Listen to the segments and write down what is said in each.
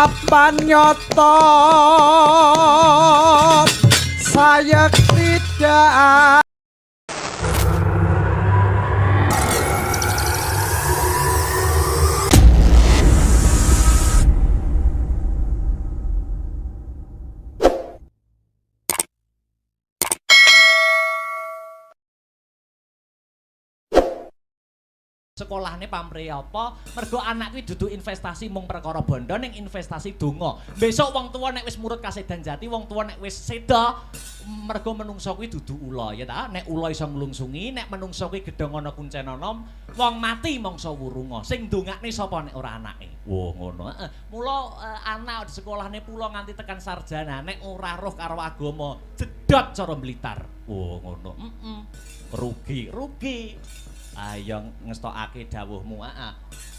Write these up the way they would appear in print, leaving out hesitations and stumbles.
papan nyoto saya tidak sekolahane pamrih apa mergo anak kuwi dudu investasi mung perkara bondo ning investasi donga. Besok wong tuwa nek wis murut kasedan jati, wong tuwa nek wis seda mergo menungso kuwi dudu ula ya ta. Nek ula iso nglungsungi, nek menungso kuwi gedhong ana kuncenana, wong mati mangsa wurunga. Sing ndongakne sapa nek ora anake. Wah ngono. Mula anak di sekolahane pula nganti tekan sarjana nek ora roh karo agama, jedot cara Blitar. Wah ngono. Rugi. Ayo ngestokake dawuhmu.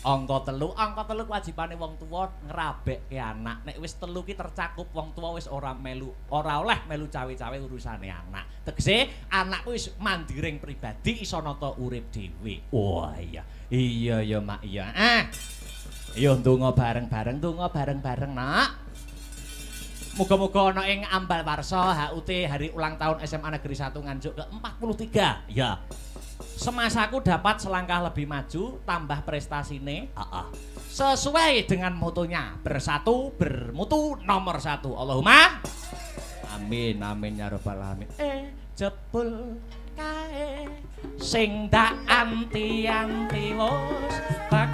Angka telu kewajibane wong tuwa ngrabekke anak. Nek wis telu ki tercakup wong tuwa wis ora oleh melu cawe-cawe urusane anak. Tegese anakku wis mandiring pribadi iso nata urip dhewe. Wah iya. Iya ya Mak iya. Yo ndonga bareng-bareng, Nak. Muga-muga ana ing ambal warsa HUT hari ulang tahun SMA Negeri 1 Nganjuk ke-43. Ya. Semasaku dapat selangkah lebih maju, tambah prestasine sesuai dengan motonya bersatu bermutu nomor 1. Allahumma amin ya rabbal alamin. Jebul kae sing dak anti-anti wos tak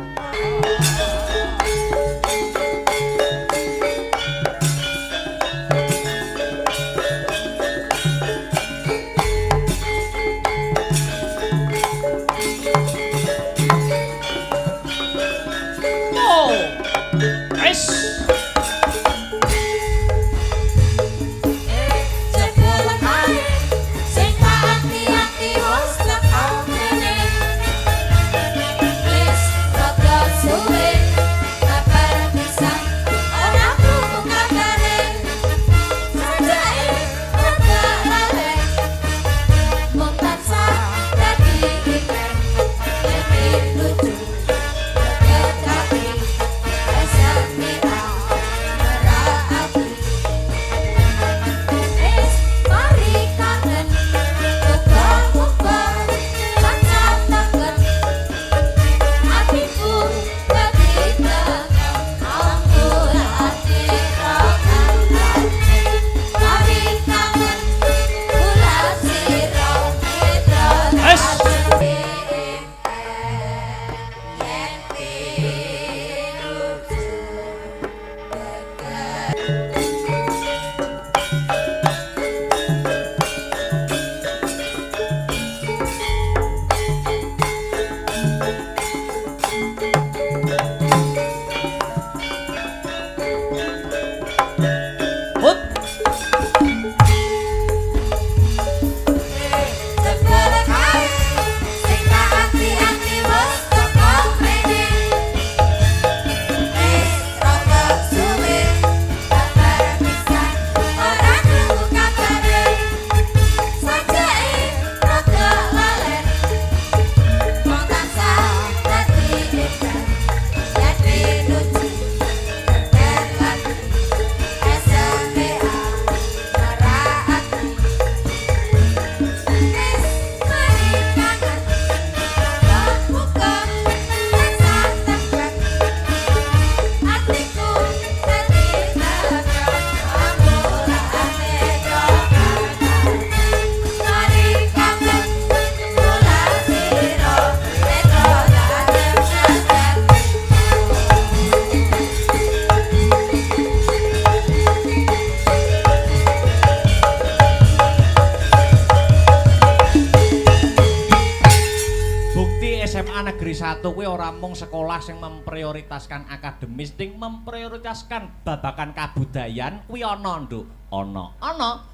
kuwi ora mung sekolah sing memprioritaskan akademis, sing memprioritaskan babakan kabudayan kuwi ana, Nduk. Ana.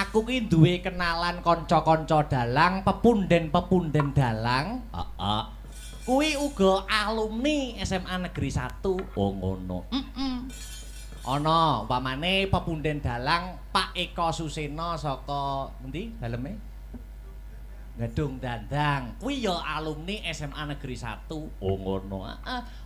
Aku ki duwe kenalan kanca-kanca dalang, pepunden-pepunden dalang. Kuwi uga alumni SMA Negeri 1. Oh ngono. Ana umpamane pepunden dalang Pak Eko Suseno saka endi daleme? Gedung Dandang. Kuwi ya alumni SMA Negeri 1. Oh ngono.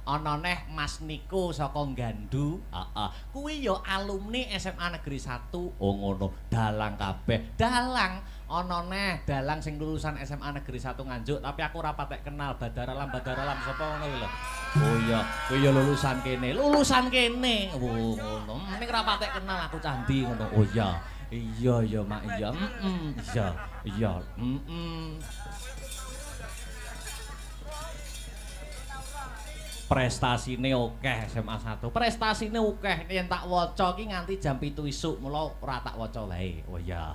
Ana neh Mas Niko saka Gandu. Heeh. Kuwi ya alumni SMA Negeri 1. Oh ngono. Dalang kabeh. Dalang. Ana neh dalang sing lulusan SMA Negeri 1 Nganjuk, tapi aku ora patek kenal Badaralam sapa ngono kuwi lho. Oh iya, kuwi ya lulusan kene. Lulusan kene. Oh ngono. Ning ora patek kenal aku candi ngono. Oh iya. Iya mak iya. Iya. Prestasine akeh SMA 1. Prestasine akeh yen tak waca ki nganti jam 7 isuk, mula ora tak waca wae. Oh iya.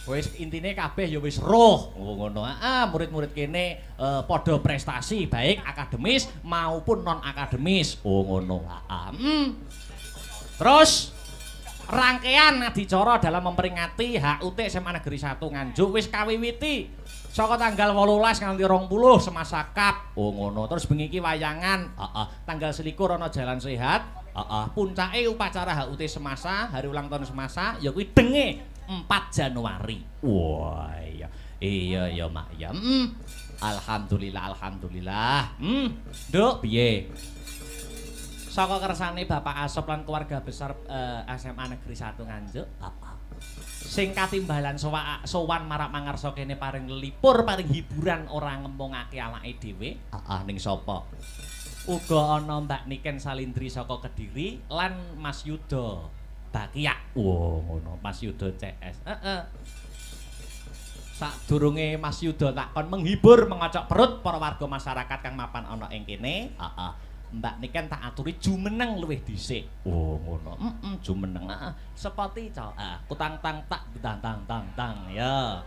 Wis intine kabeh ya wis roh. Oh ngono. Murid-murid kene padha prestasi baik akademis maupun non akademis. Oh ngono. Terus rangkaian adicara dalam memperingati HUT SMA Negeri 1 Nganjuk wis kawiwiti saka tanggal 18 nganti 20 semasa kap. Oh ngono. Terus bengi iki wayangan, tanggal 21 ana Jalan Sehat. Puncake upacara HUT semasa, hari ulang tahun semasa ya kuwi denge 4 Januari. Wah iya. Iya Mak ya. Alhamdulillah. Nduk piye? Saka kersane Bapak Asop lan keluarga besar SMA Negeri 1 Nganjuk. Sing katimbalan sowan marak mangarsa kene paring lelipur, paring hiburan ora ngembongake awake dhewe. Ning sapa? Uga ana Mbak Niken Salindri saka Kediri lan Mas Yuda Bakiak. Wo ngono, Mas Yuda CS. Sadurunge Mas Yuda takon menghibur mengocok perut para warga masyarakat kang mapan ana ing kene. Mbak Niken tak aturi jumeneng luwih dhisik. Oh ngono. Jumeneng. Sepati cok. Kutang tang tak tang ya.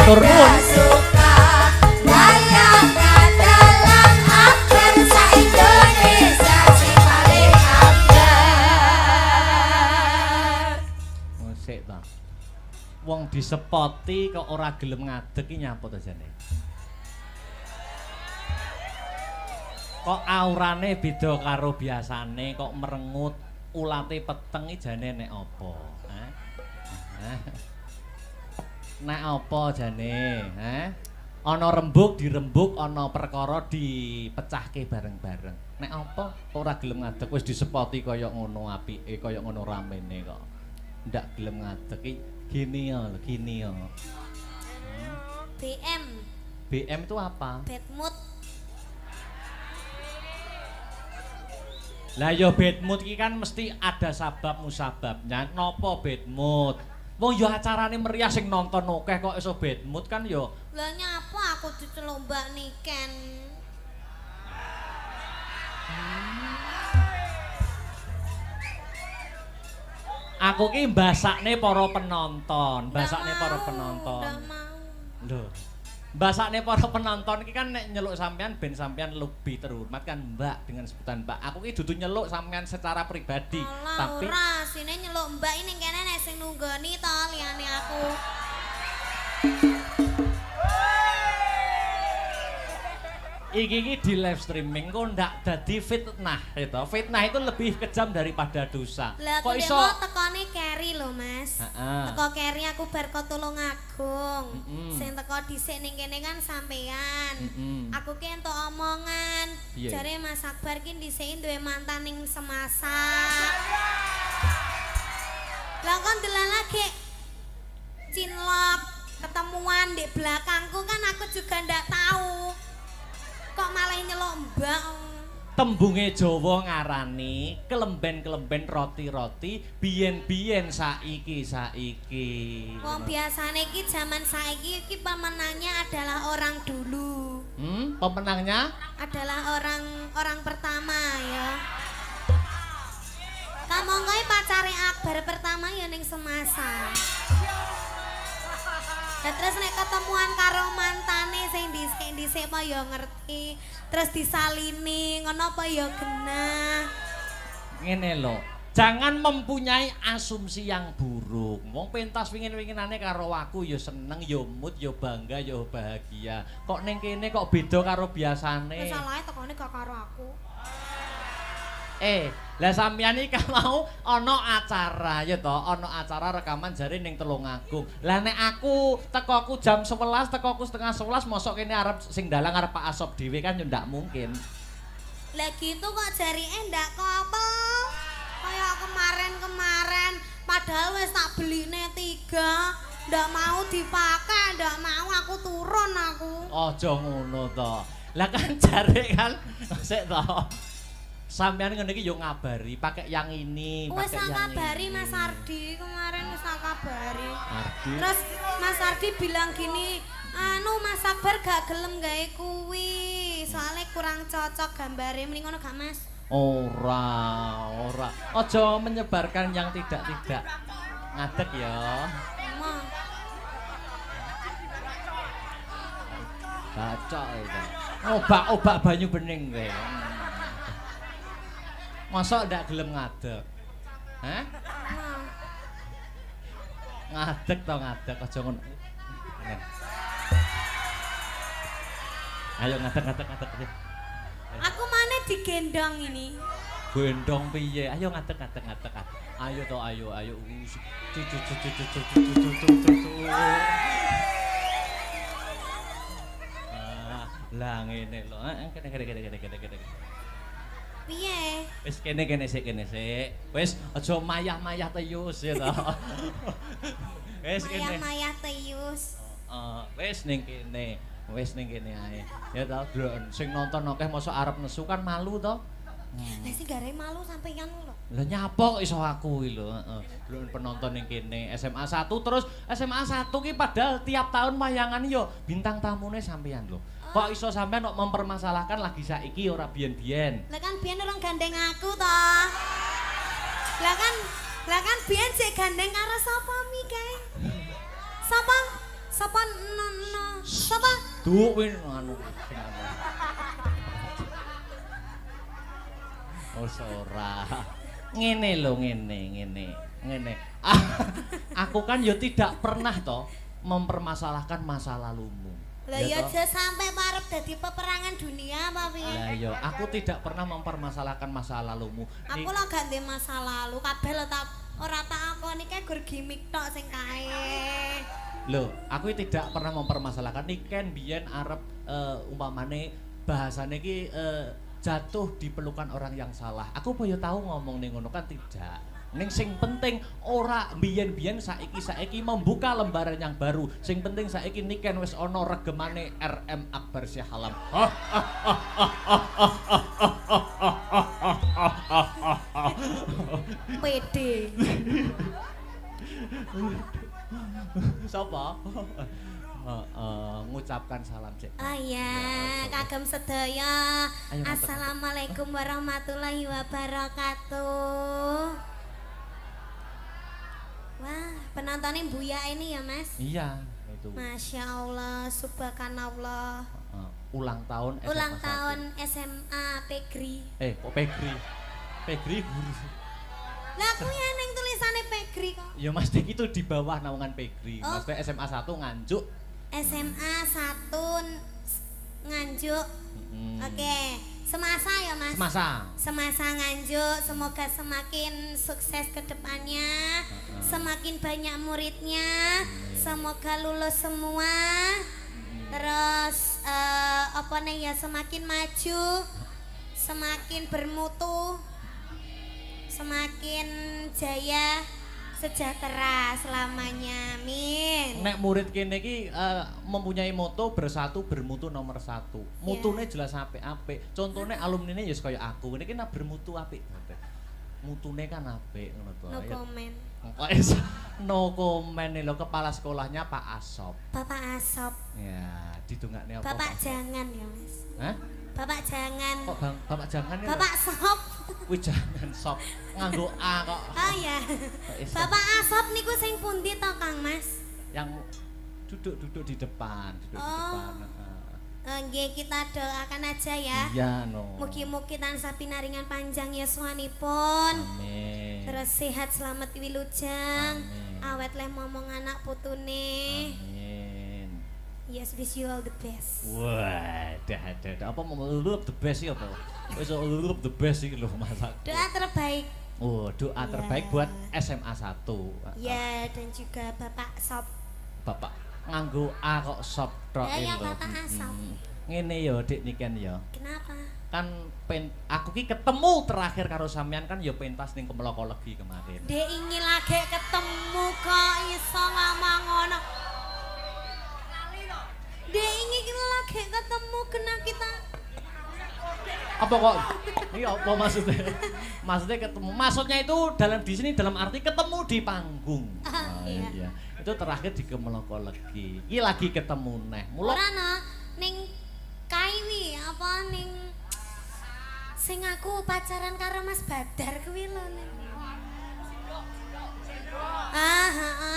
Matur nuwun. Musik ta. Wong disepoti kok ora gelem ngadeg iki nyapa to jane? Kok aurane beda karo biasane, kok merengut, ulate peteng iki jane nek apa? Nek apa jane? Ana rembug dirembug, ana perkara dipecahke bareng-bareng. Nek apa ora gelem ngadeg wis disepoti kaya ngono apike, kaya ngono ramene kok. Ndak gelem ngadeg iki gini ya. BM. BM itu apa? Bad mood. Lah ya bad mood iki kan mesti ada sabab musababnya. Napa bad mood? Wong ya acarane meriah sing nonton akeh kok iso bad mood kan ya. Lah nyapa aku diceluk Mbak Niken. Aku ki mbasakne para penonton, mbasakne para penonton. Ndak mau. Lho. Mbasakne para penonton iki kan nek nyeluk sampean ben sampean lebih terhormat kan Mbak dengan sebutan Mbak. Aku ki dudu nyeluk sampean secara pribadi, tapi ora sine nyeluk Mbak ini kene nek sing nunggoni to liyane aku. Iki di live streaming kok ndak dadi fitnah itu. Fitnah itu lebih kejam daripada dosa. Lah kok iso tekone Keri lho Mas. Teko Keri aku bar kok tulung agung. Sing teko dhisik ning kene kan sampean. Aku ki entuk omongan. Jare Mas Akbar ki dhisik duwe mantan ning semasa. Lah kon delalake cinlok ketemuan di belakangku kan aku juga ndak tahu. Kok malah nyelok Mbak. tembunge Jawa ngarani kelemben-kelemben roti-roti biyen-biyen saiki. Wong biasane iki zaman saiki iki pemenangnya adalah orang dulu. Pemenangnya adalah orang pertama ya. Kamu ngoy pacare Akbar pertama ya ning Semasa. Terus nek ketemuan karo mantane sing dhisik apa ya ngerti, terus disalini ngono apa ya genah. Ngene lho, jangan mempunyai asumsi yang buruk. Wong pentas wingin-winginane karo aku ya seneng, ya mood, ya bangga, ya bahagia. Kok ning kene kok beda karo biasane? Masalahe tekone gak karo aku. Lah sampeyan iki mau ana acara ya to, ana acara rekaman jare ning Tulungagung. Lah nek aku tekoku jam 11, tekoku setengah 11 mosok kene arep sing dalang arep Pak Asop dhewe kan ya ndak mungkin. Lah gitu kok jarine ndak apa. Kayak kemarin padahal wis tak beline 3, ndak mau dipakai, ndak mau aku turun aku. Aja ngono to. Lah kan jare kan sik to. Sampeyan ngene iki yo ngabari, pakai yang ini, pakai yang ini. Wis ngabari Mas Ardi, kemarin wis ngabari. Ardi. Terus Mas Ardi bilang gini, anu Mas Akbar gak gelem gawe kuwi, soalnya kurang cocok gambare. Mending ngono gak Mas? Ora. Aja menyebarkan yang tidak-tidak. Ngadeg ya. Emang. Baca itu. Obak banyu bening kowe. Masa ndak gelem ngadeg? Hah? Ngadeg aja ngono. Ayo ngadeg. Aku mana digendong ini? Gendong piye? Ayo ngadeg. Ayo to, ayo. Lah ngene lho. Kene. Piye? Wis kene sik. Wis aja mayah-mayah teyus ya to. Wis kene. Mayah teyus. Wis ning kene ae. Ya to, Dron. Sing nonton akeh mosok arep nesu kan malu to. Lah sing gare malu sampeyan lho. Lah nyapa kok iso aku iki lho, heeh. Dron penonton ning kene SMA 1 terus SMA 1 ki padahal tiap tahun wayangan yo bintang tamune sampeyan lho. Kok iso sampean kok mempermasalahkan lagi saiki ora biyen-biyen? Lah kan biyen orang gandeng aku toh. Lah kan biyen sik gandeng karo sapa mi kae? Sapa no. Sapa? Duh win anu. Oh ora. Ngene lho ngene. Aku kan yo tidak pernah toh mempermasalahkan masa lalumu. Lah ya aja sampai parep dadi peperangan dunia apa piye? Lah yo aku tidak pernah mempermasalahkan masa lalumu. Aku lho gak ndek masa lalu, kabeh lho tak ora tak akoni kae gur gimmick tok sing kae. Loh, aku tidak pernah mempermasalahkan Niken biyen arep umpamane bahasane iki jatuh di pelukan orang yang salah. Aku boyo tahu ngomong ning ngono kan tidak. Ning sing penting ora biyen-biyen saiki membuka lembaran yang baru. Sing penting saiki Niken wis ana regemane RM Akbar Syahalam. Pede. Sapa? Ngucapkan salam cek. Oh iya, kagem sedaya. Assalamualaikum warahmatullahi wabarakatuh. Wah, penontonnya Buya ini ya Mas? Iya, itu. Masya Allah, subhanallah. Ulang tahun SMA. Ulang tahun SMA Pegri. Kok Pegri? Pegri guru. Lah aku ya neng tulisannya Pegri kok. Ya Mas Dik itu di bawah naungan Pegri. Oh. Mas Dik SMA 1 Nganjuk. SMA 1 Nganjuk. Oke. Semasa ya Mas? Semasa Nganjuk, semoga semakin sukses ke depannya, semakin banyak muridnya, semoga lulus semua, terus apa nih ya semakin maju, semakin bermutu, semakin jaya, sejahtera selamanya, amin. Nek murid kene iki mempunyai moto bersatu bermutu nomor satu. Mutune jelas apik-apik. Contone alumnine ya kaya aku. Niki nak bermutu apik. Mutune kan apik ngono to. No comment. No comment lho kepala sekolahnya Pak Asop. Bapak Asop. Ya, didongakne apa? Bapak jangan ya, Mas. Hah? Bapak jangan. Kok Bapak jangan ya? Bapak Sop. Wih jangan sop. Nganggo A kok. Oh ya. Bapak Asop niku sing pundi to, Kang Mas? Yang duduk di depan, di depan. Nggih, kita doakan aja ya. Iya, no. Mugi-mugi tansah pinaringan panjang yuswanipun. Amin. Terus sehat selamat wilujeng. Amin. Awet leh momong anak putune. Amin. Yes, wish you all the best. Wah, dah. Apa mau lulup the best sih apa? Wis lulup the best sih lho masak. Doa terbaik. Oh, doa terbaik buat SMA 1. Ya, dan juga Bapak Sop. Bapak nganggo A kok sop tok Ya, lho. Bapak Asop. Ngene ya, Dik niken ya. Kenapa? Kan aku ki ketemu terakhir karo sampean kan ya pentas ning Kemelokologi kemarin. Dek ingin lagi ketemu kok iso ngomong ngono. Dek ingin lagi ketemu kena kita. Apa kok? Ini apa maksudnya? Maksudnya ketemu. Maksudnya itu dalam di sini dalam arti ketemu di panggung. Iya. Itu terakhir di Kemelokologi. Iki lagi ketemu neh. Ora no, ning Kaiwi apa ning sing aku pacaran karo Mas Badar kuwi lho ning.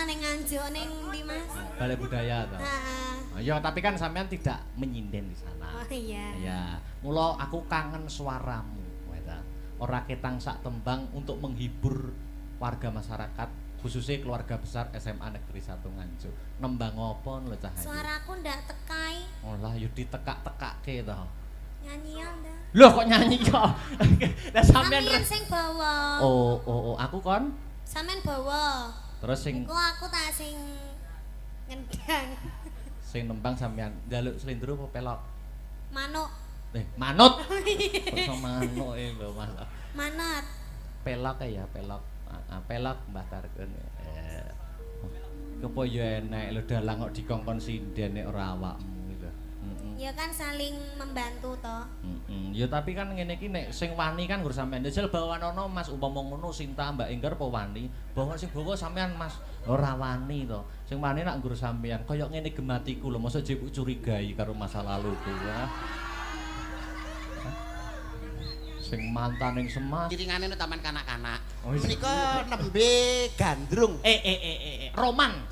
Ning Anjo ning di Mas. Balai Budaya toh. Heeh. Ya tapi kan sampean tidak menyinden di sana. Oh iya. Ya, mula aku kangen suaramu, weta. Ora ketang sak tembang untuk menghibur warga masyarakat, khususnya keluarga besar SMA Negeri 1 Nganjuk. Nembang apa lho cah? Suaraku ndak tekai. Olah yo ditekak-tekake to. Nyanyi ya ndak. Loh kok nyanyi kok? Lah sampean Sampeyan sing bawa. Oh, aku kon. Sampeyan bawa. Terus sing Iku aku tak sing ngendang. sing nembang sampean njaluk slendro apa pelok? Manuk. Manut. Kok manuk lho Mas. Manut. Pelok ya, pelok. Pelok Mbah Tarkun. Kepo yo enek lho dalang kok dikongkon sinden nek ora awakmu lho. Ya kan saling membantu toh. Ya tapi kan ngene iki nek sing wani kan nggur sampean. Jajal bawanono Mas umpama ngono Sinta Mbak Enggar apa wani? Bawa sing bawa sampean Mas ora wani to. Sing wani nak nggur sampean kaya ngene gematiku lho, mosok jebuk curigai karo masa laluku ya. Sing mantan ning Semas. Kiringane nang taman kanak-kanak. Oh, iya. Menika nembe gandrung. Roman.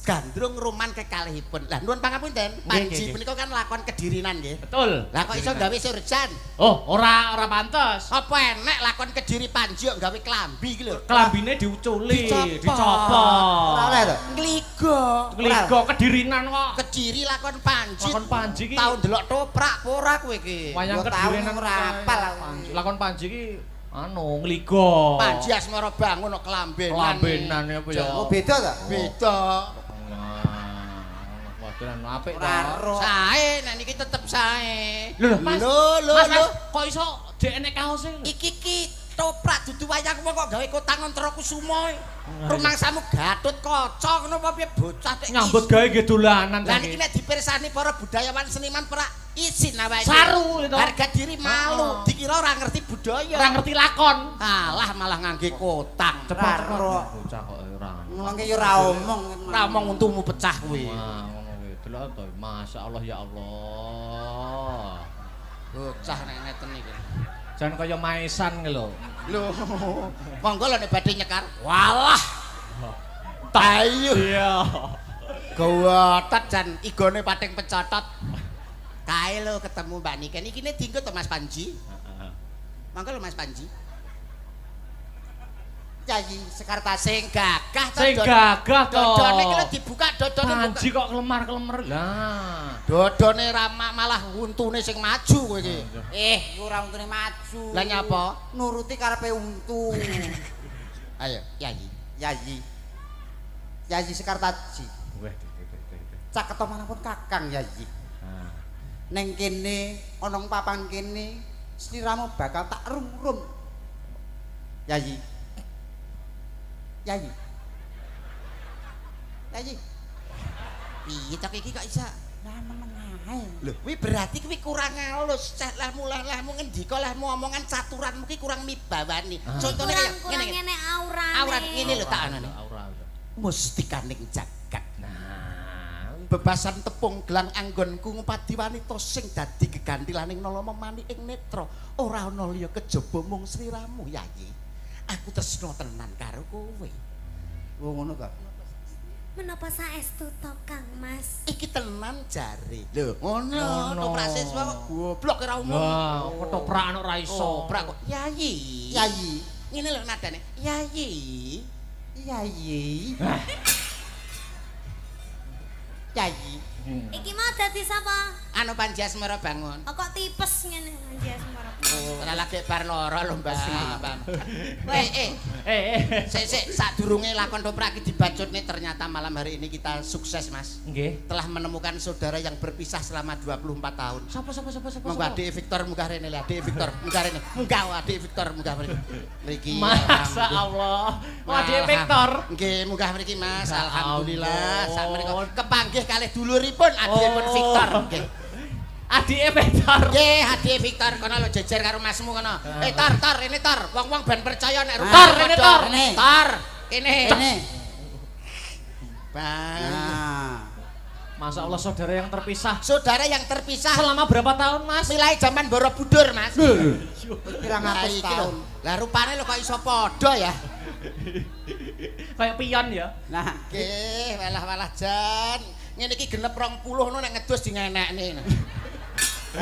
Gandrung roman kekalihipun. Lah nuwun pangapunten, Panji menika kan lakon Kedirinan nggih. Betul. Lah kok iso gawe surjan? Oh, ora pantes. Apa enek lakon Kediri Panji kok gawe klambi iki lho. Klambine diuculi, dicopot. Ora oleh to. Ngligo. Kedirinan kok. Kediri lakon Panji. Lakon Panji iki tau ndelok toprak apa ora kowe iki? wayang Yo Kedirinan tau ora apal aku. Lakon Panji iki ngligo. Panji Asmara Bangun kok klambenan. Klambenan apa ya? Oh beda ta? Beda. Waduh apik to. Sae nek niki tetep sae. Lho, Mas. Mas, kok iso dhek enek kaose lho? Iki toprak dudu wayang kok gawe Kotang Antrakusuma. Rumangsamu Gatut Kaca ngono apa piye bocah tek Nyambut gawe nggih dolanan Lah niki nek dipirsani para budayawan seniman pra isin awake. Saru itu. Harga diri malu, dikira ora ngerti budaya. Ora ngerti lakon. Alah malah ngangge kotang. Cepet bocah kok ora. Ngene ya ora omong, ora omong untumu pecah kuwi. Wah, ngono kuwi. Delok to, masyaallah ya Allah. Bocah nek ngeten iki. Jan kaya maesan ki lho. Lho, monggo lho nek badhe nyekar. Walah. Tayu. Iya. Gawatat jan igone pating pecotot. Kae lho ketemu Mbak Niken iki ne dienggo to Mas Panji. Heeh. Monggo lho Mas Panji. Yayi Sekarta sing gagah to. Sing gagah to. Dodone iki lho dibuka dodone buka. Panji kok kelemar-kelemar. Lah. Dodone ramak malah untune sing maju kowe iki. Ora untune maju. Lah nyapa? Nuruti karepe untu. Ayo, Yayi. Yayi Sekartaji. Weh. Cak ketomanapun Kakang Yayi. Neng kene ana papan kene sliramu bakal tak rum-rum. Yayi. Yayi. Piye cak iki kok iso? Lah menengae. Lho, kuwi berarti kuwi kurang halus. Cek lehmu ngendika lehmu omongan caturanmu ki kurang mibawani. Contone kaya kurang ngene. ngene aurane. Aurat ngene lho tak anane. Aura. Mustikaning jagat. Nah, Bebasan tepung gelang anggonku ngupadi wanita sing dadi gegantilaning nalama mani ing netra. Ora ana liya kejaba mung sliramu, Yayi. Aku tresna tenan karo kowe. Oh ngono ta. Menapa saestu to Kang Mas? Iki tenan jare. Lho, ngono. Toprak siswa kok goblok ora umum. wah, ketoprak ora iso. Toprak kok. Yayi. Yayi. Ngene lho nadane. Yayi. Yayi. Yayi. Iki mau dadi sapa? Anu Panji Asmara bangun. Oh, kok tipes ngene Anjas Semara. Ora lagi bar lara lho, Mbak. Eh, Sik sadurunge lakon toprak iki dibacutne ternyata malam hari ini kita sukses, Mas. nggih. Telah menemukan saudara yang berpisah selama 24 tahun. Sapa? Monggo Adik Victor munggah rene lho, Adik Victor munggah rene. Munggah Adik Victor munggah mriki. Mriki. Masa Allah. Adik Victor. Nggih, munggah mriki Mas. Ya Alhamdulillah. ampun. Sak menika kepanggih kalih duluripun adikipun Victor. Nggih. Adik Victor. Nggih, Adik Victor kono lho jejer karo masmu kono. Tor, rene tor. Wong-wong ben percaya nek Tor, rene tor. Tor, kene. Ini. Bang. Nah. Masa Allah saudara yang terpisah. Saudara yang terpisah Selama berapa tahun, Mas? mulai zaman Borobudur, Mas. Pirang atus Iki lho. tahun. Lah rupane lho kok iso padha ya. Kayak pion ya. Nah, Nggih, walah jan. Ngene iki genep 20 ngono nek ngedus di ngenekne.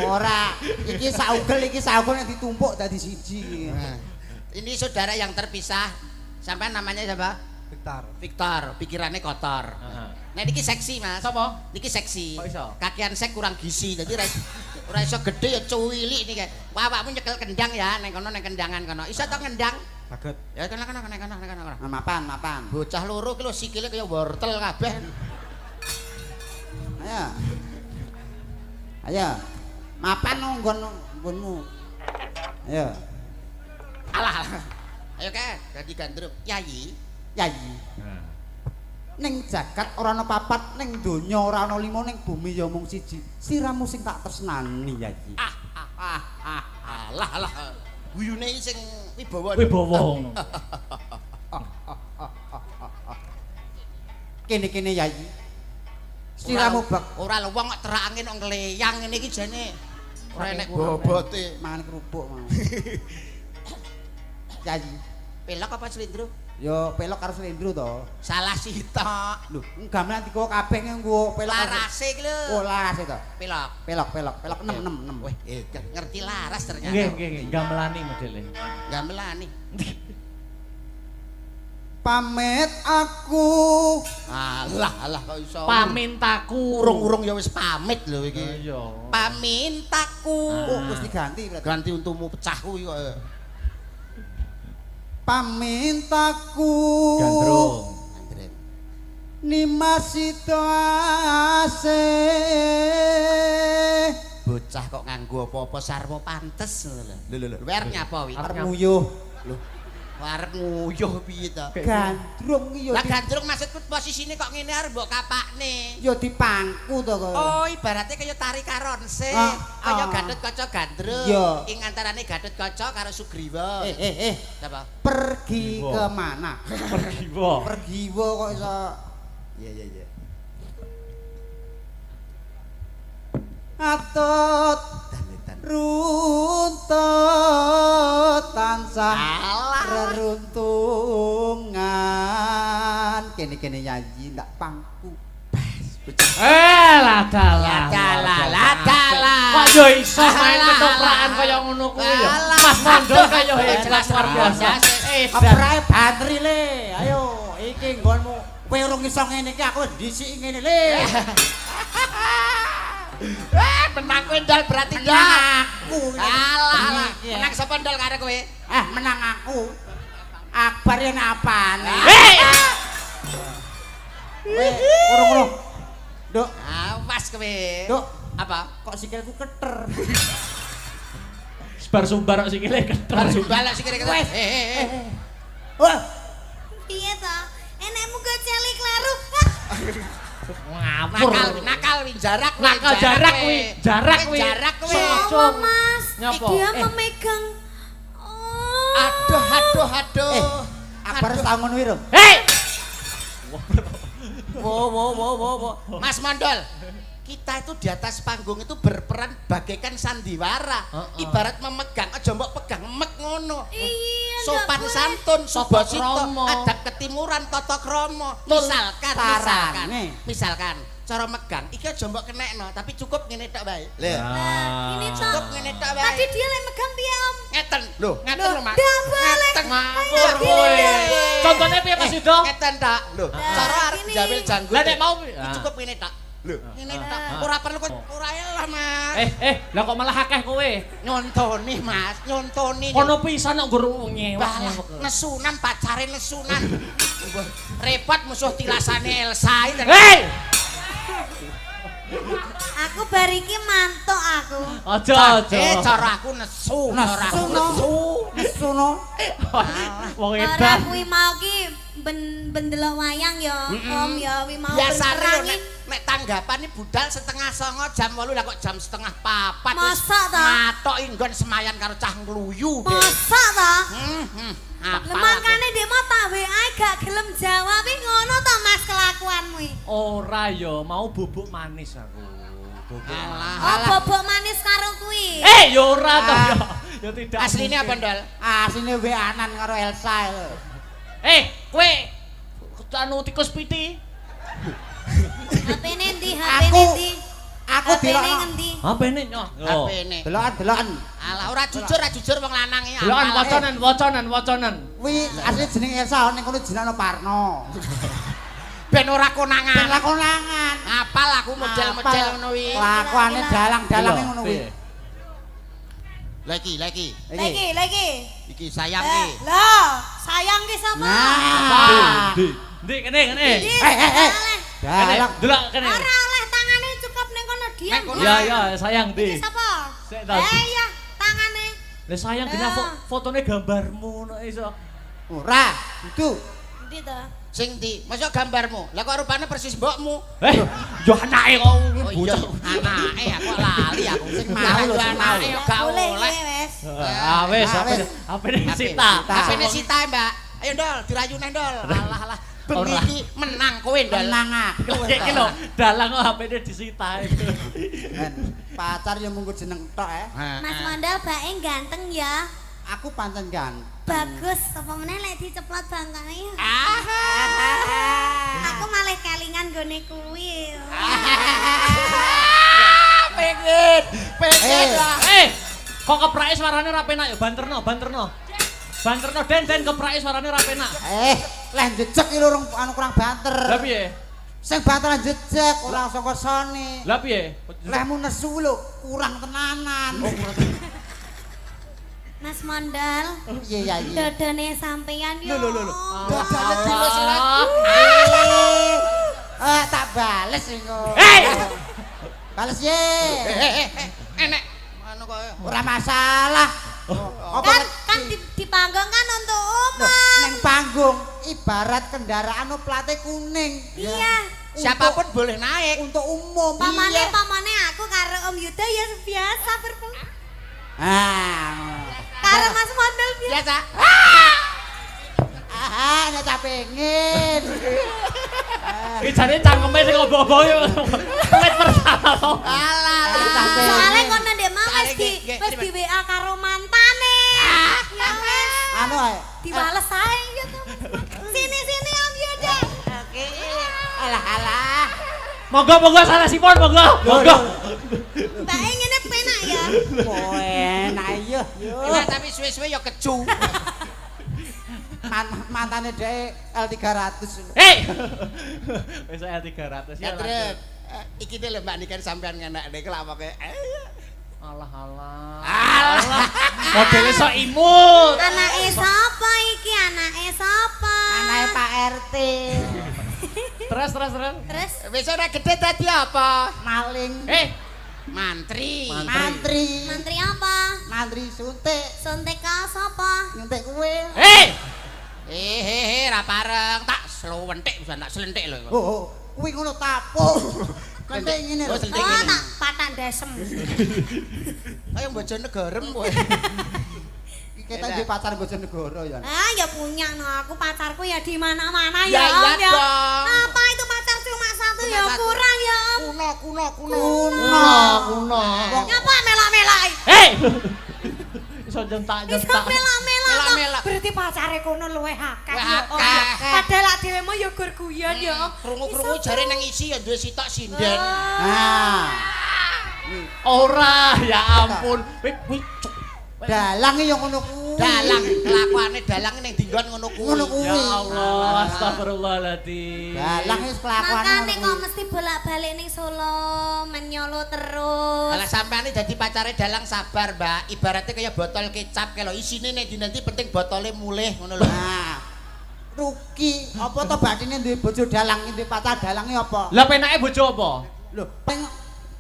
ora. Iki saugel nek ditumpuk dadi siji. Nah, ini saudara yang terpisah. Sampai namanya siapa? Victor. Victor, pikirannya kotor. Nah niki seksi, Mas. Sapa? Niki seksi. Kok iso? Kakian sek kurang gizi. Jadi ora iso gede ya cuwili niki. Wah, awakmu nyekel kendang ya ning kono ning kendangan kono. Iso to ngendang? Saged. Ya kono. Mapan. Bocah loro ki lho sikile kaya wortel kabeh. Ayo. Mapan nggonmu. Ayo. Alah. Ayo Kak, dadi gandrung. Yayi. Yayi. Ning jagat ora ana papat, ning donya ora ana lima, ning bumi ya mung siji. Siramu sing tak tresnani, Yayi. Alah. Guyune iki sing wibawa. Wibawa. Kene Yayi. Siramu bak ora lho wong kok terak angin nang kleyang ngene iki jane. Ora enek bobote. mangan kerupuk mau. Yayi. Pelok apa slendro? Yo pelok karo slendro to. Salah sitok. Lho, gamelan digawa kabeh nggo pelok. Larase iki lho. Oh, larase to. Pelok. Pelok 6. Wih, ngerti laras ternyata. Nggih. Gamelani modele. Gamelani. Pamit aku. Alah kok iso. Pamintaku. Urung ya wis pamit lho iki. Iya. Pamintaku. Oh, wis diganti berarti. Ganti untumu pecah kuwi kok. Pamintaku. Gandrung. Nimasito ase. Bocah kok nganggo apa-apa sarwa pantes lho. Wer nyapa wi? Arep nguyuh. Lho. Arep nguyuh piye to? Gandrung iki yo. Lah gandrung maksudku posisine kok ngene arep mbok kapakne. Yo dipangku to kok. Oh, ibaratnya kaya tari karonse. Kaya Gatot Kaca Gandrung. Iya. Ing antarane Gatot Kaca karo Sugriwa. Apa? Pergi ke mana? Pergi Kok iso. Iya. Atut runtut tansah reruntungan. Kene nyanyi ndak pangku. Ladala. Kok yo iso main ketoprakan kaya ngono kuwi ya. Mas Mondol kaya hebat luar biasa. Keprae bantri le. Ayo iki nggonmu. Kowe urung iso ngene iki aku dhisiki ngene le. Menang kowe ndal berarti Aku. Alah. Menang sapa ndal karo kowe? Menang aku. Akbar yen apane? Urung. Duk, Awas kowe. Duk, Apa? kok sikilku keter. Sebar sumbar kok sikile keter. Balak sikile keter. Wah, Piye to? Enekmu gojeli kleru. nakal wi jarak kuwi. Jarak kuwi. Sopo Mas? Nyapa? Dia memegang. Oh. Aduh. Aku harus tahu ngono wi, Rom. Hei! Wo. Mas Mondol. Kita itu di atas panggung itu berperan bagaikan sandiwara. Ibarat memegang, aja mbok pegang mek ngono. Iya. Sopan santun, subasita, adab ketimuran, tata krama. Misalkan cara megang iki aja mbok kenekno, tapi cukup ngene tok bae. Nah, ini tok. Cukup ngene tok bae. Tadi dia lagi megang piye, Om? Ngeten lho, Mas. Dah boleh. Ngawur kowe. Contohnya piye Mas Yudo? Ngeten tak. Lho, cara arep jawil janggut. Lah nek mau cukup ngene tok. Lho, ngene tok. Ora perlu kok ora elah, Mas. Lah kok malah akeh kowe? Nyontoni, Mas, nyontoni. Kono pisan kok nggur nyewek. Nesunan pacare nesunan. Repot musuh tilasane Elsa iki. Hei! Aku bariki mantuk aku. Aja. Cara aku nesu, cara aku nesu. Wong Ora edan. kuwi mau ki bendelok wayang ya, Om ya wi mau Biasane perangi. nek tanggapan iki budal 3:30 jam 8 lah kok jam 3:30. Masa ta? Matok inggon semayan karo cah ngluyu. Masa ta? Apa? Makane ndek mau tak WA gak gelem jawab iki ngono ta Mas kelakuanmu iki. Ora ya, mau bubuk manis aku. Oh, bobok manis karo kuwi. Ya ora to ya. Ya tidak. Asline apa, Ndol? Asline WA-an karo Elsa. Kowe anu tikus piti. HP-ne ndi? HP-ne ndi? Aku HP-ne ngendi? HP-ne nyoh. HP-ne. Delokan. Alah ora jujur wong lanang iki. Delokan wacanan. Kuwi asli jeneng Elsa ning kono jenenge Parno. Ben ora konangan. Ben konangan. Apal aku model-model ngono kuwi. Kelakuane dalang-dalange ngono kuwi. Lagi. Lagi. Iki sayang iki. Lah, sayang ki sapa? Nah. Ndi kene. Dalang. Delok kene. Ora oleh tangane cukup ning kono diam. Ya, sayang Iki ndi. sapa? Sik ta. Iya, tangane. Lah sayang gini fotone gambarmu nek iso. Ora, itu. Ndi to? Sing ndi? Masuk gambarmu. Lah kok rupane persis mbokmu. Yo anake kok Bocah anake aku lali aku sing mau lho anake yo gak oleh. Wes. Wis HP-ne Sita. HP-ne Sita, Mbak. Ayo Ndol, dirayune Ndol. Alah. Bengi iki menang kowe Ndol. Menang aku. Iki lho, dalang kok HP-ne disita. Pacar yo munggo jeneng tok Mas Mondal bae ganteng ya. Aku pancen ganteng. Bagus, apa meneh lek diceplot bangkane. Aku malah kelingan gone kuwi. Pengen. Kok keprake suarane ora penak ya banterno. Den keprake suarane ora penak. Lah jejeg iki lho anu kurang banter. Lah piye? Sing banteran jejeg ora saka sone. Lah piye? Lehmu nesu lho kurang tenanan. Mas Mondal. Iya. Dodone sampeyan yo. Lho. Dodane dilus ora. Tak bales engko. Bales ye. Enek anu kok Ora masalah. Kan di panggung kan untuk umum. Ning panggung ibarat kendaraan plate kuning. Iya. siapapun boleh naik untuk umum. Pamane aku karo Om Yuda ya biasa karo Mas Mondol biasa. Nek pengen. Iki jane cangkeme sing obo-obo yo. Pelit pertama to. Alah, soalnya kono ndek mau wis di WA karo mantane. Ya wis. Anu ae. Dibales ae ya to. Sini Om Yuda. Oke. Alah. Monggo salah sipon monggo. Mbak ngene penak ya. Enak iya. Enak tapi suwe-suwe ya keju. Mantane dhek L300. Wis L300 ya. Iki lho Mbak Niken sampean ngenek nek lawoke. Alah. Modele sok imut. Anake sapa iki? Anake sapa? Anake Pak RT. Terus. Terus Wis ora gede dadi apa? Maling. Mantri. Mantri apa? Mantri suntik. Suntik ka sapa? Nyuntik kowe. Ra pareng tak slowentik bisa tak selentik lho. kuwi ngono tapuk. Kentek ngene lho. Oh, tak patah desem. Ayo Bojonegoro kowe. Kita di pacar Bojonegoro ya. Ah, ya punya no. Aku pacarku ya di mana-mana Ya, ya, Om iya ya. dong. Apa itu pacar cuma satu ya satu. kurang ya, Om. Kuno. Nyapa mela-mela. Hei. Iso jentak. Bisa mela-mela. Mela-mela. Berarti pacare kono luwih akeh Luwih ya, Om. akeh. Padahal lak dhewe mah ya gur guyon ya, Om. Krungu-krungu jare nang isi ya duwe sitok sinden. Nah, Ora, ya ampun. Wih, dalang yo ngono kuwi. Dalang kelakuane dalang ning dinggon ngono Ngono kuwi. ya kuwi. Allah, astagfirullahaladzim. Dalang wis kelakuane Makane ngono kok kuwi. mesti bolak-balik ning Solo menyolo terus. Lah sampeane dadi pacare dalang sabar, Mbak. Ibaratnya kaya botol kecap kalau isine nek nanti penting botolnya mulih ngono lho. Nah, rugi apa to bathine duwe bojo dalang duwe pacar dalange apa? Lah penake bojo apa? Lho,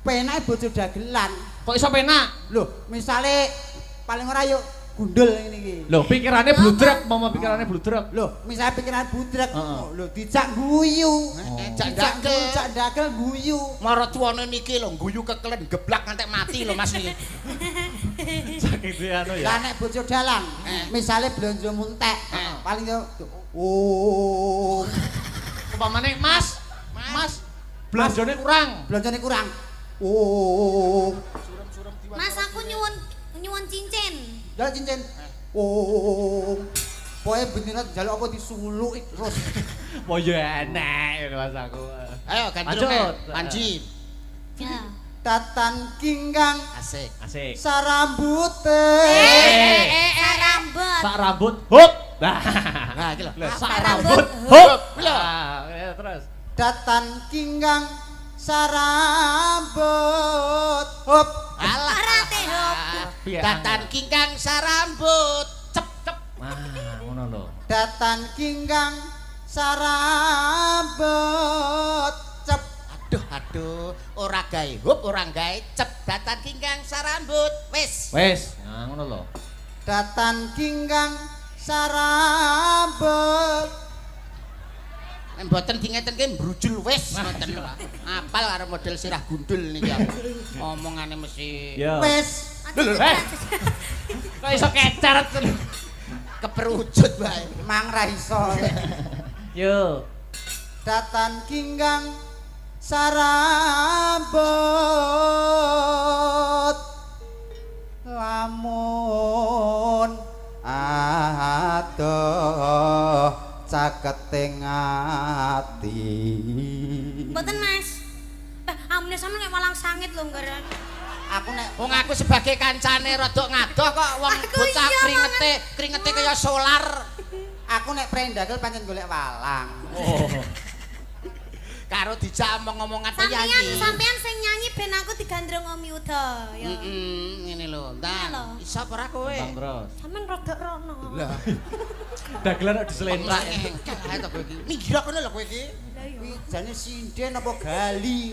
penake bojo dagelan. Kok iso penak? Lho, misale paling ora yo gundul ngene iki. Lho, pikirannya bludrek, mama pikirannya bludrek. Lho, misale pikiran budrek, Heeh. lho dijak guyu. Jak dagel. Jak dagel guyu. Mara tuwane niki lho guyu kekelen geblak ngantek mati lho Mas niki. Saking duwe anu ya. Lah nek bojo dalang, misale blonjo muntek, paling yo oh, Umpamane Mas, belanjane kurang. blonjone kurang. Oh, Mas aku nyuwun cincin. jaluk cincin. Oh, pokoke bendina jaluk apa disuluki terus. Mau ya enek Mas aku. Ayo ganti Lanjut. Panji. Ya. Tatan kinggang Asik. Asik. sarambute. Rambut. Sak rambut, hup. Nah, Nah, iki lho. sak Apa rambut, rambut? hup. Lho. Ya, terus. Datan kinggang sarambut. Hop. Alah. Arate hop. Piye Datan kingkang sarambut. Cep. Nah, ngono lho. Datan kinggang sarambut. Cep. Aduh, ora gawe hub, ora gawe cep. Datan kingkang sarambut. Wis. Wes, nah ngono lho. Datan kinggang sarambut. Nek mboten dingetenke brujul wis ngoten lho. Apal karo model sirah gundul niki. Omongane mesti Ya. Wis. Kok iso kecer. keperujut bae. Mang ra iso. Yo. Datan kinggang sarambut. Lamun adoh caketing ati. Mboten Mas. Amune sampeyan nek walang sangit lho ngger. Aku nek Wong aku sebagai kancane rada ngadoh kok wong Aku bocah iya, kringete kaya solar. aku nek prendagel pancen golek walang. Oh. Karo dijak omong-omongan Sampeyan penyanyi. sing nyanyi ben aku digandrung Om Yuda ya. Ngene lho, Iya Ntan. lho. Iso apa ora kowe? Bang terus. Sampeyan rada rono. Lah, Dagelan kok diselentrak. engkel ae to kowe iki. Minggir kono lho kowe iki. Kuwi jane sinden apa gali?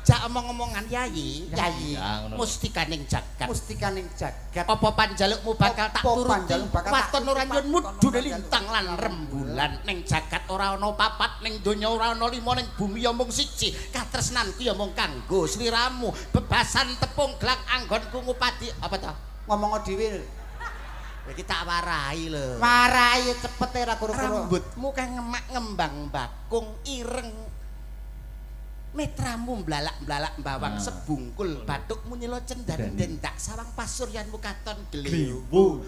Jak omong-omongan yayi, Yayi. Ya, ngono. mustikaning jagat. Mustikaning jagat. Apa panjalukmu bakal tak Apa turuti? panjalukmu bakal tak Waton turuti? Oranyun Waton mudune Oranyun. lintang lan rembulan ning jagat ora ana papat ning donya ora ana lima ning bumi ya mung siji. Katresnanku ya mung kanggo sliramu. Bebasan tepung gelang anggonku ngupadi apa ta? Ngomong dhewe. Iki tak warai lho. Marai cepet ora karo-karo. Rambutmu kang ngemak ngembang bakung ireng. Metramu mblalak-mblalak bawang sebungkul bathukmu nyelo cendan dendak sawang pasuryanmu katon glewu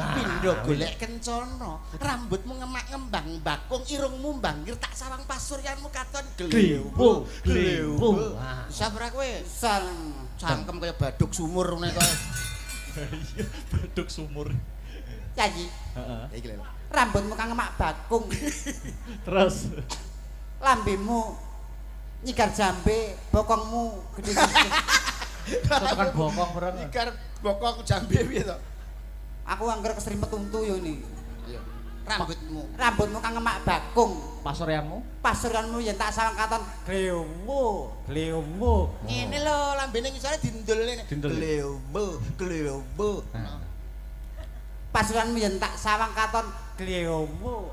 pindho golek kencana rambutmu ngemak ngembang bakung irungmu mbangir tak sawang pasuryanmu katon glewu sabra kowe Sang cangkem kaya baduk sumur ngene kok Baduk sumur. nyanyi. Heeh. iki lho Rambutmu kang ngemak bakung. Terus. Lambemu nyigar jambe, bokongmu gede sithik. Tekan bokong bareng. ikar bokong jambe piye to Aku anggar keserimpet untu yo ini. rambutmu Kang ngemak bakung. Pasuryanmu? Pasuranmu yen tak sawang katon glewu. ngene lho lambene ngisore dindul ngene Dindul. glewu Pasuranmu yen tak sawang katon glewu.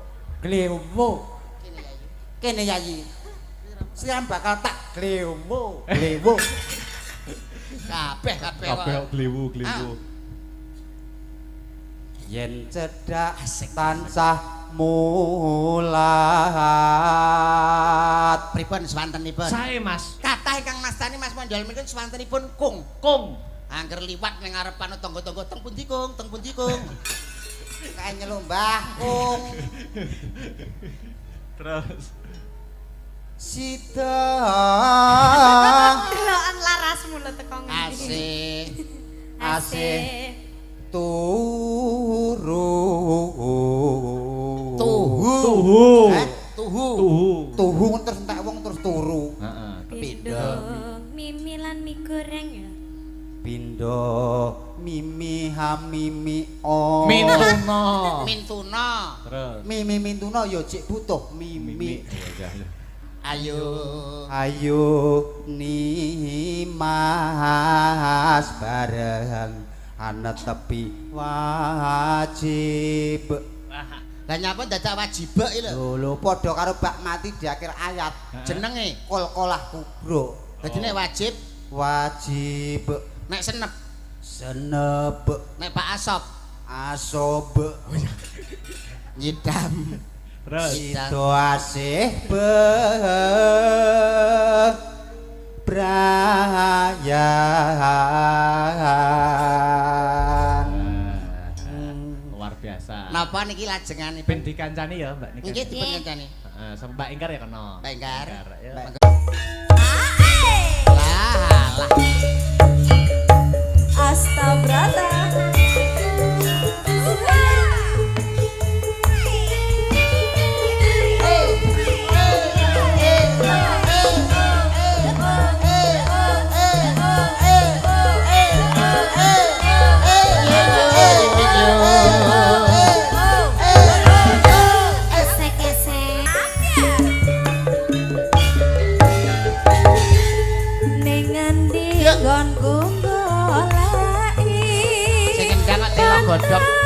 Kene yayi. siram bakal tak glewo. Glewo. Kabeh glewu. Yen cedak tansah mulat. Pripun swantenipun? Sae, Mas. Kathah ingkang mastani Mas Mondol menika swantenipun kung. Angger liwat ning ngarepan tangga-tangga teng pundi kung? Kae nyeluk Mbah Kung. Terus Sita Delokan larasmu lho teko Asih. asih turu. Tuhu terus entek wong terus turu. Heeh. Pindo mimi lan mie goreng ya. Pindo mimi hamimi o. Mintuna. Terus Mimi mintuna ya cek butuh mimi. Ayo ni mas bareng ana tepi wajib. Lah nyapa dadak wajib iki lho. Lho padha karo bak mati di akhir ayat. Jenenge Kol-kolah kubro. dadi nek wajib, nek senep, nek Pak Asob, nyidam. terus Itu asih bebrayan. Luar biasa. Napa niki lajenganipun? Ben dikancani ya, Mbak Nika. Nggih dipun kancani. Heeh, sama Mbak Ingkar ya kena. Mbak Ingkar. Ya. Lah. Astabrata. Sing endang kok telo godhog.